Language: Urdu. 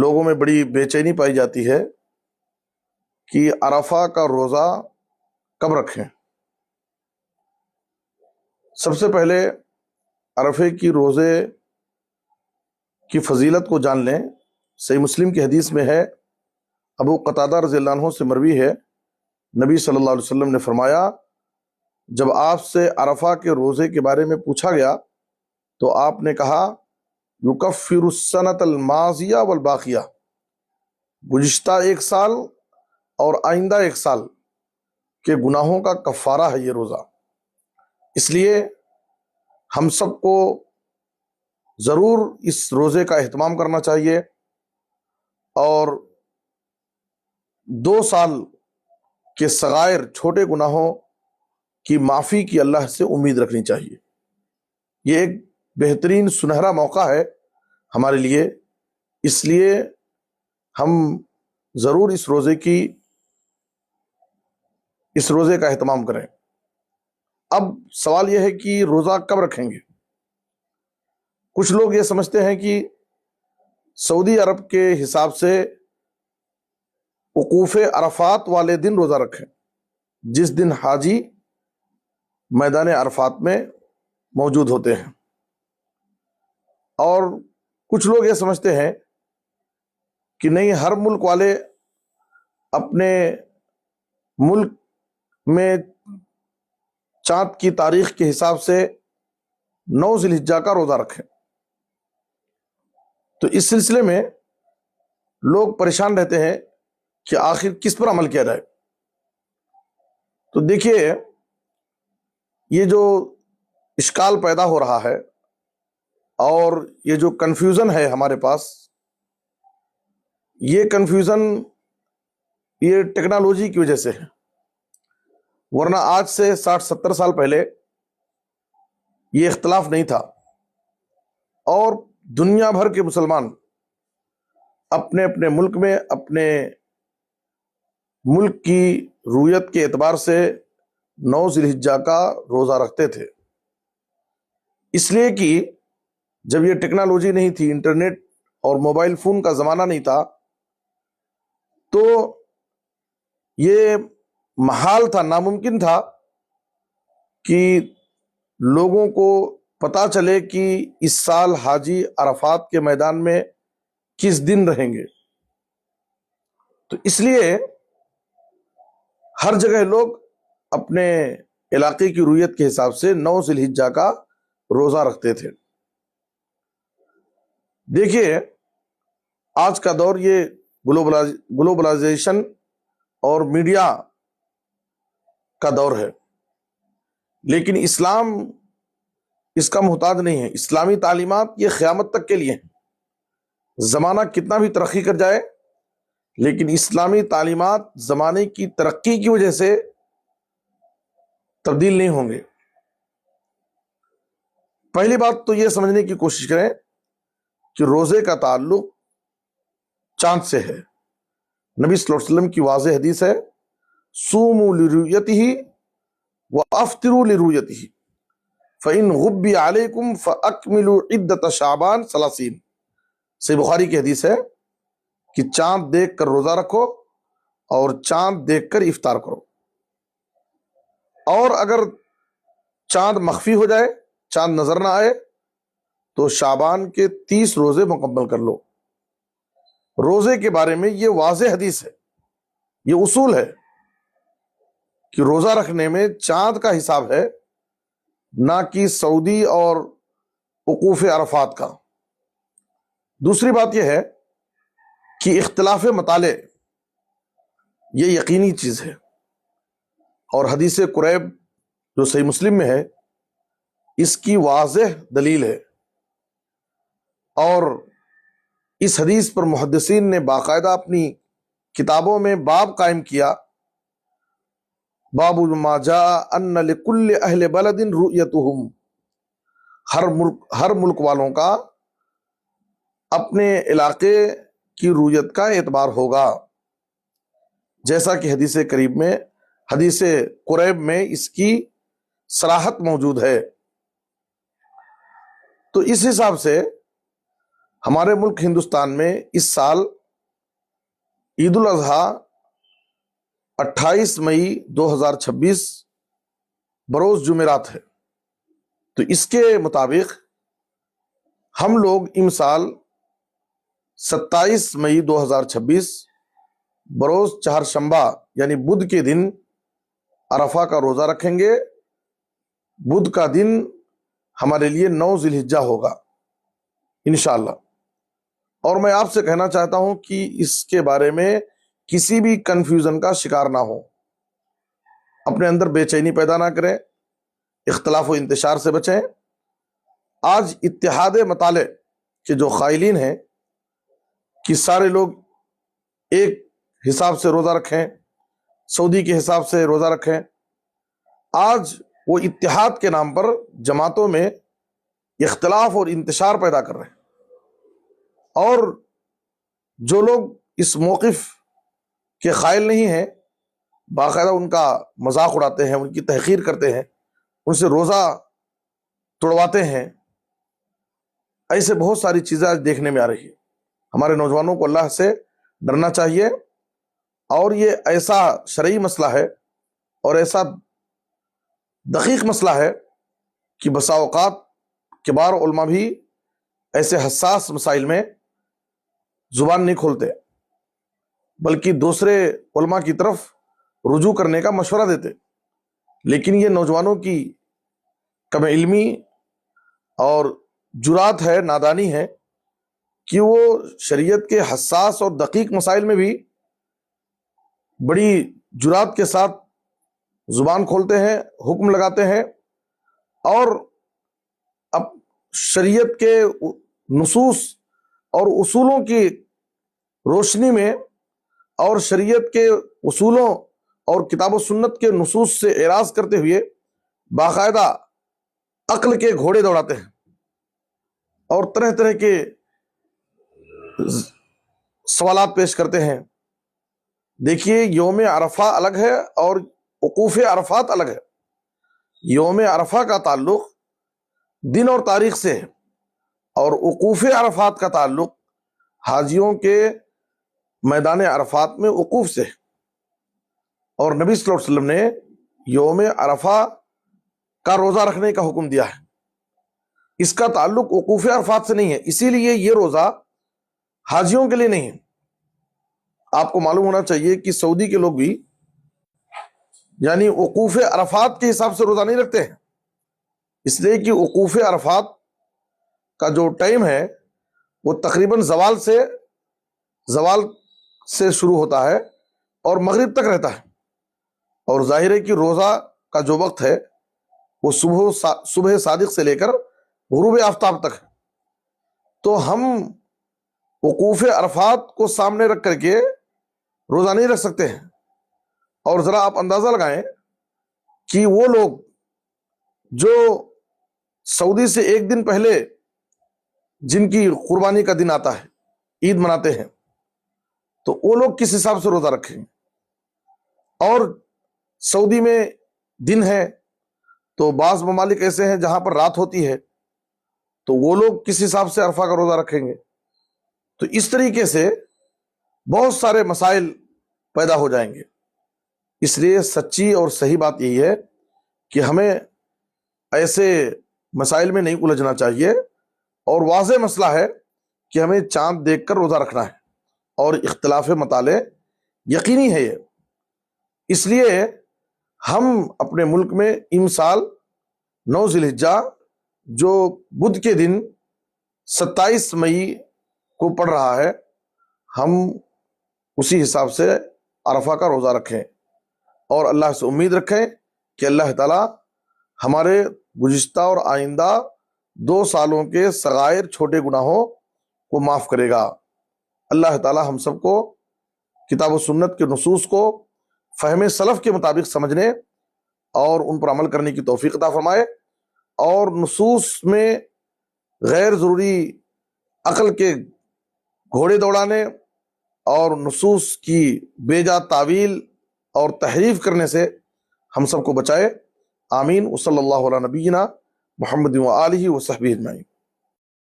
لوگوں میں بڑی بے چینی پائی جاتی ہے کہ عرفہ کا روزہ کب رکھیں۔ سب سے پہلے عرفے کی روزے کی فضیلت کو جان لیں۔ صحیح مسلم کی حدیث میں ہے، ابو قتادہ رضی اللہ عنہ سے مروی ہے، نبی صلی اللہ علیہ وسلم نے فرمایا جب آپ سے عرفہ کے روزے کے بارے میں پوچھا گیا تو آپ نے کہا یکفر السنۃ الماضیہ والباقیہ، گزشتہ ایک سال اور آئندہ ایک سال کے گناہوں کا کفارہ ہے یہ روزہ۔ اس لیے ہم سب کو ضرور اس روزے کا اہتمام کرنا چاہیے اور 2 سال کے صغائر چھوٹے گناہوں کی معافی کی اللہ سے امید رکھنی چاہیے۔ یہ ایک بہترین سنہرا موقع ہے ہمارے لیے، اس لیے ہم ضرور اس روزے کا اہتمام کریں۔ اب سوال یہ ہے کہ روزہ کب رکھیں گے؟ کچھ لوگ یہ سمجھتے ہیں کہ سعودی عرب کے حساب سے وقوف عرفات والے دن روزہ رکھیں، جس دن حاجی میدان عرفات میں موجود ہوتے ہیں، اور کچھ لوگ یہ سمجھتے ہیں کہ نہیں، ہر ملک والے اپنے ملک میں چاند کی تاریخ کے حساب سے 9 ذی الحجہ کا روزہ رکھیں۔ تو اس سلسلے میں لوگ پریشان رہتے ہیں کہ آخر کس پر عمل کیا جائے۔ تو دیکھیے، یہ جو اشکال پیدا ہو رہا ہے اور یہ جو کنفیوژن ہے ہمارے پاس، یہ کنفیوژن یہ ٹیکنالوجی کی وجہ سے ہے، ورنہ آج سے 60-70 سال پہلے یہ اختلاف نہیں تھا، اور دنیا بھر کے مسلمان اپنے اپنے ملک میں اپنے ملک کی رویت کے اعتبار سے 9 ذی الحجہ کا روزہ رکھتے تھے۔ اس لیے کہ جب یہ ٹیکنالوجی نہیں تھی، انٹرنیٹ اور موبائل فون کا زمانہ نہیں تھا، تو یہ محال تھا، ناممکن تھا کہ لوگوں کو پتا چلے کہ اس سال حاجی عرفات کے میدان میں کس دن رہیں گے۔ تو اس لیے ہر جگہ لوگ اپنے علاقے کی رویت کے حساب سے 9 ذی الحجہ کا روزہ رکھتے تھے۔ دیکھیے، آج کا دور یہ گلوبلائزیشن اور میڈیا کا دور ہے، لیکن اسلام اس کا محتاج نہیں ہے۔ اسلامی تعلیمات یہ قیامت تک کے لیے ہیں۔ زمانہ کتنا بھی ترقی کر جائے، لیکن اسلامی تعلیمات زمانے کی ترقی کی وجہ سے تبدیل نہیں ہوں گے۔ پہلی بات تو یہ سمجھنے کی کوشش کریں کہ روزے کا تعلق چاند سے ہے۔ نبی صلی اللہ علیہ وسلم کی واضح حدیث ہے، صوموا لرؤیتہ وافطروا لرؤیتہ فإن غبی علیکم فاکملوا عدۃ شعبان 30۔ صحیح بخاری کی حدیث ہے کہ چاند دیکھ کر روزہ رکھو اور چاند دیکھ کر افطار کرو، اور اگر چاند مخفی ہو جائے، چاند نظر نہ آئے، تو شعبان کے 30 روزے مکمل کر لو۔ روزے کے بارے میں یہ واضح حدیث ہے، یہ اصول ہے کہ روزہ رکھنے میں چاند کا حساب ہے، نہ کہ سعودی اور وقوف عرفات کا۔ دوسری بات یہ ہے کہ اختلاف مطالع یہ یقینی چیز ہے، اور حدیث قریب جو صحیح مسلم میں ہے اس کی واضح دلیل ہے، اور اس حدیث پر محدثین نے باقاعدہ اپنی کتابوں میں باب قائم کیا، باب ما جاء ان لکل اہل بلد رؤیتہم۔ ہر ملک والوں کا اپنے علاقے کی رویت کا اعتبار ہوگا، جیسا کہ حدیث قریب میں اس کی صراحت موجود ہے۔ تو اس حساب سے ہمارے ملک ہندوستان میں اس سال عید الاضحیٰ 28 مئی 2026 بروز جمعرات ہے، تو اس کے مطابق ہم لوگ امسال 27 مئی 2026 بروز چہارشنبہ یعنی بدھ کے دن عرفہ کا روزہ رکھیں گے۔ بدھ کا دن ہمارے لیے 9 ذی الحجہ ہوگا انشاءاللہ۔ اور میں آپ سے کہنا چاہتا ہوں کہ اس کے بارے میں کسی بھی کنفیوژن کا شکار نہ ہو، اپنے اندر بے چینی پیدا نہ کریں، اختلاف و انتشار سے بچیں۔ آج اتحاد مطالع کے جو قائلین ہیں کہ سارے لوگ ایک حساب سے روزہ رکھیں، سعودی کے حساب سے روزہ رکھیں، آج وہ اتحاد کے نام پر جماعتوں میں اختلاف اور انتشار پیدا کر رہے ہیں، اور جو لوگ اس موقف کے قائل نہیں ہیں باقاعدہ ان کا مذاق اڑاتے ہیں، ان کی تحقیر کرتے ہیں، ان سے روزہ توڑواتے ہیں۔ ایسے بہت ساری چیزیں آج دیکھنے میں آ رہی ہے۔ ہمارے نوجوانوں کو اللہ سے ڈرنا چاہیے، اور یہ ایسا شرعی مسئلہ ہے اور ایسا دقیق مسئلہ ہے کہ بسا اوقات کبار علماء بھی ایسے حساس مسائل میں زبان نہیں کھولتے، بلکہ دوسرے علماء کی طرف رجوع کرنے کا مشورہ دیتے، لیکن یہ نوجوانوں کی کم علمی اور جرات ہے، نادانی ہے کہ وہ شریعت کے حساس اور دقیق مسائل میں بھی بڑی جرات کے ساتھ زبان کھولتے ہیں، حکم لگاتے ہیں، اور اب شریعت کے نصوص اور اصولوں کی روشنی میں اور شریعت کے اصولوں اور کتاب و سنت کے نصوص سے اعراض کرتے ہوئے باقاعدہ عقل کے گھوڑے دوڑاتے ہیں اور طرح طرح کے سوالات پیش کرتے ہیں۔ دیکھیے، یوم عرفہ الگ ہے اور وقوف عرفات الگ ہے۔ یوم عرفہ کا تعلق دن اور تاریخ سے ہے، اور وقوف عرفات کا تعلق حاجیوں کے میدان عرفات میں وقوف سے ہے، اور نبی صلی اللہ علیہ وسلم نے یوم عرفہ کا روزہ رکھنے کا حکم دیا ہے۔ اس کا تعلق وقوف عرفات سے نہیں ہے، اسی لیے یہ روزہ حاجیوں کے لیے نہیں ہے۔ آپ کو معلوم ہونا چاہیے کہ سعودی کے لوگ بھی یعنی وقوف عرفات کے حساب سے روزہ نہیں رکھتے ہیں، اس لیے کہ وقوف عرفات کا جو ٹائم ہے وہ تقریباً زوال سے شروع ہوتا ہے اور مغرب تک رہتا ہے، اور ظاہر ہے کہ روزہ کا جو وقت ہے وہ صبح صادق سے لے کر غروب آفتاب تک ہے۔ تو ہم وقوف عرفات کو سامنے رکھ کر کے روزہ نہیں رکھ سکتے ہیں۔ اور ذرا آپ اندازہ لگائیں کہ وہ لوگ جو سعودی سے ایک دن پہلے جن کی قربانی کا دن آتا ہے، عید مناتے ہیں، تو وہ لوگ کس حساب سے روزہ رکھیں گے؟ اور سعودی میں دن ہے تو بعض ممالک ایسے ہیں جہاں پر رات ہوتی ہے، تو وہ لوگ کس حساب سے عرفہ کا روزہ رکھیں گے؟ تو اس طریقے سے بہت سارے مسائل پیدا ہو جائیں گے۔ اس لیے سچی اور صحیح بات یہی ہے کہ ہمیں ایسے مسائل میں نہیں الجھنا چاہیے، اور واضح مسئلہ ہے کہ ہمیں چاند دیکھ کر روزہ رکھنا ہے، اور اختلاف مطالع یقینی ہے یہ۔ اس لیے ہم اپنے ملک میں امسال 9 ذی الحجہ جو بدھ کے دن 27 مئی کو پڑ رہا ہے، ہم اسی حساب سے عرفہ کا روزہ رکھیں، اور اللہ سے امید رکھیں کہ اللہ تعالی ہمارے گزشتہ اور آئندہ 2 سالوں کے صغائر چھوٹے گناہوں کو معاف کرے گا۔ اللہ تعالی ہم سب کو کتاب و سنت کے نصوص کو فہم سلف کے مطابق سمجھنے اور ان پر عمل کرنے کی توفیق عطا فرمائے، اور نصوص میں غیر ضروری عقل کے گھوڑے دوڑانے اور نصوص کی بے جا تعویل اور تحریف کرنے سے ہم سب کو بچائے۔ آمین۔ وصلی اللہ علی نبینا محمد و آلہ و صحبہ اجمعین۔